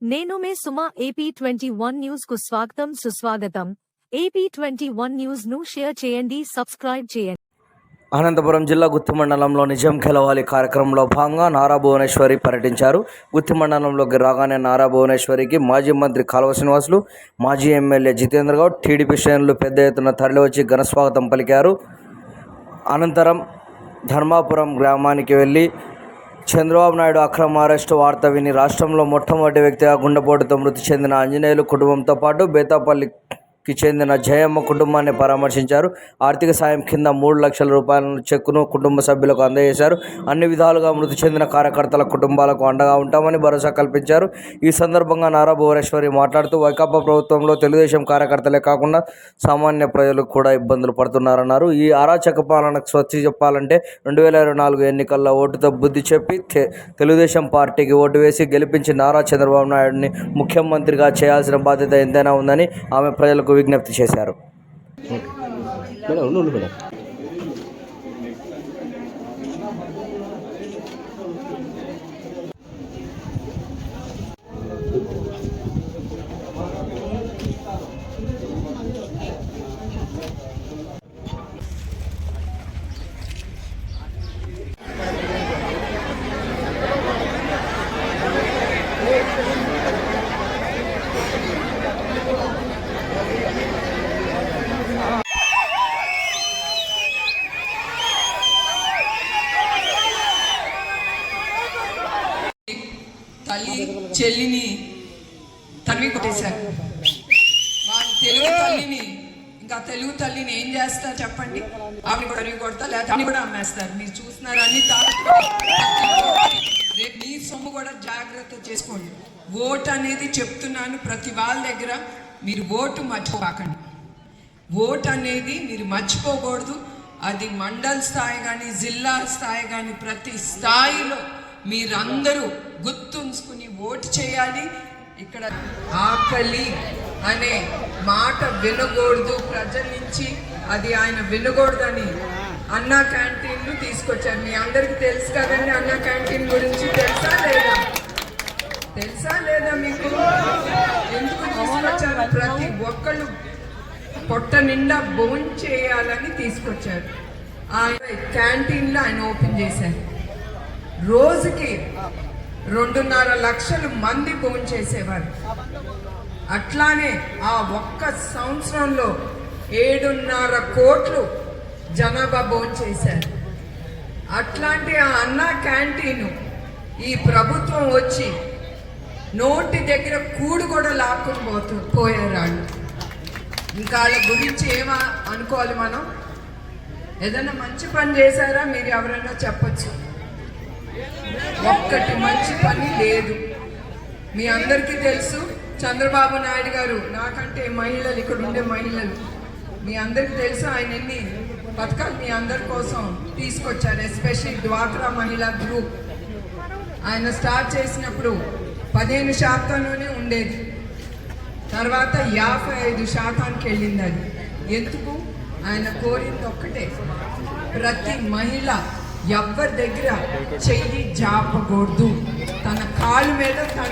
నేను మే సుమా AP21 news కు స్వాగతం సుస్వాగతం. AP21 న్యూస్ ను షేర్ చేయండి, సబ్స్క్రైబ్ చేయండి. అనంతపురం జిల్లా గుత్తి మండలంలో నిజం గెలవాలి కార్యక్రమంలో భాగంగా నారా భువనేశ్వరి పర్యటించారు. గుత్తి మండలంలోకి రాగానే నారా భువనేశ్వరికి మాజీ మంత్రి కాలువ శ్రీనివాసులు, మాజీ ఎమ్మెల్యే జితేంద్ర గౌడ్, టీడీపీ శ్రేణులు పెద్ద ఎత్తున తరలివచ్చి ఘనస్వాగతం పలికారు. అనంతరం ధర్మాపురం గ్రామానికి వెళ్లి చంద్రబాబు నాయుడు అక్రమ అరెస్టు వార్త విని రాష్ట్రంలో మొట్టమొదటి వ్యక్తిగా గుండెపోటుతో మృతి చెందిన ఆంజనేయులు కుటుంబంతో పాటు బేతాపల్లికి చెందిన జయమ్మ కుటుంబాన్ని పరామర్శించారు. ఆర్థిక సాయం కింద 3 లక్షల రూపాయల చెక్కును కుటుంబ సభ్యులకు అందజేశారు. అన్ని విధాలుగా మృతి చెందిన కార్యకర్తల కుటుంబాలకు అండగా ఉంటామని భరోసా కల్పించారు. ఈ సందర్భంగా నారా భువనేశ్వరి మాట్లాడుతూ వైకాపా ప్రభుత్వంలో తెలుగుదేశం కార్యకర్తలే కాకుండా సామాన్య ప్రజలు కూడా ఇబ్బందులు పడుతున్నారన్నారు. ఈ అరాచక పాలనకు స్వస్తి చెప్పాలంటే 2024 ఎన్నికల్లో ఓటుతో బుద్ధి చెప్పి తెలుగుదేశం పార్టీకి ఓటు వేసి గెలిపించి నారా చంద్రబాబు నాయుడిని ముఖ్యమంత్రిగా చేయాల్సిన బాధ్యత ఎంతైనా ఉందని ఆమె ప్రజలకు విజ్ఞప్తి చేశారు. తల్లి చెల్లిని తరిమి కొట్టేశారు. వాళ్ళు తెలుగు తల్లిని ఇంకా తెలుగు తల్లిని ఏం చేస్తారు చెప్పండి? ఆవిడ కూడా తరిమి కొడతా, లేకపోతే అన్ని కూడా అమ్మేస్తారు. మీరు చూస్తున్నారు అన్ని రేపు మీ సొమ్ము కూడా జాగ్రత్త చేసుకోండి. ఓటు అనేది చెప్తున్నాను ప్రతి వాళ్ళ దగ్గర, మీరు ఓటు మర్చిపోకండి. ఓటు అనేది మీరు మర్చిపోకూడదు. అది మండల్ స్థాయి కానీ జిల్లా స్థాయి కానీ ప్రతి స్థాయిలో మీరందరూ గుర్తుంచుకుని ఓటు చేయాలి. ఇక్కడ ఆకలి అనే మాట వినకూడదు ప్రజల నుంచి, అది ఆయన వినకూడదని అన్నా క్యాంటీన్లు తీసుకొచ్చారు. మీ అందరికి తెలుసు కదండి అన్నా క్యాంటీన్ గురించి. తెలుసా లేదా మీకు? ఎందుకు తీసుకొచ్చారు? ప్రతి ఒక్కళ్ళు పొట్ట నిండా భోజనం చేయాలని తీసుకొచ్చారు. ఆయన క్యాంటీన్లో ఆయన ఓపెన్ చేశారు. రోజుకి 2.5 లక్షల మంది భోజనం చేసేవారు. అట్లానే ఆ ఒక్క సంవత్సరంలో 7.5 కోట్లు జనాభా భోజనం చేశారు. అట్లాంటి ఆ అన్నా క్యాంటీను ఈ ప్రభుత్వం వచ్చి నోటి దగ్గర కూడు కూడా లాక్కుని పోయారు. ఇంకా వాళ్ళ గురించి ఏమా అనుకోవాలి మనం? ఏదైనా మంచి పని చేశారా మీరు ఎవరైనా చెప్పచ్చు? ఒక్కటి మంచి పని లేదు. మీ అందరికీ తెలుసు చంద్రబాబు నాయుడు గారు, నాకంటే మహిళలు, ఇక్కడ ఉండే మహిళలు మీ అందరికీ తెలుసు ఆయన ఎన్ని పథకాలు మీ అందరి కోసం తీసుకొచ్చారు. ఎస్పెషల్లీ డ్వాక్రా మహిళా గ్రూప్ ఆయన స్టార్ట్ చేసినప్పుడు 15% ఉండేది, తర్వాత 55% వెళ్ళింది. అది ఎందుకు? ఆయన కోరింది ఒక్కటే, ప్రతి మహిళ ఎవరి దగ్గర చెయ్యి జాపకూడదు, తన కాళ్ళ మీద తన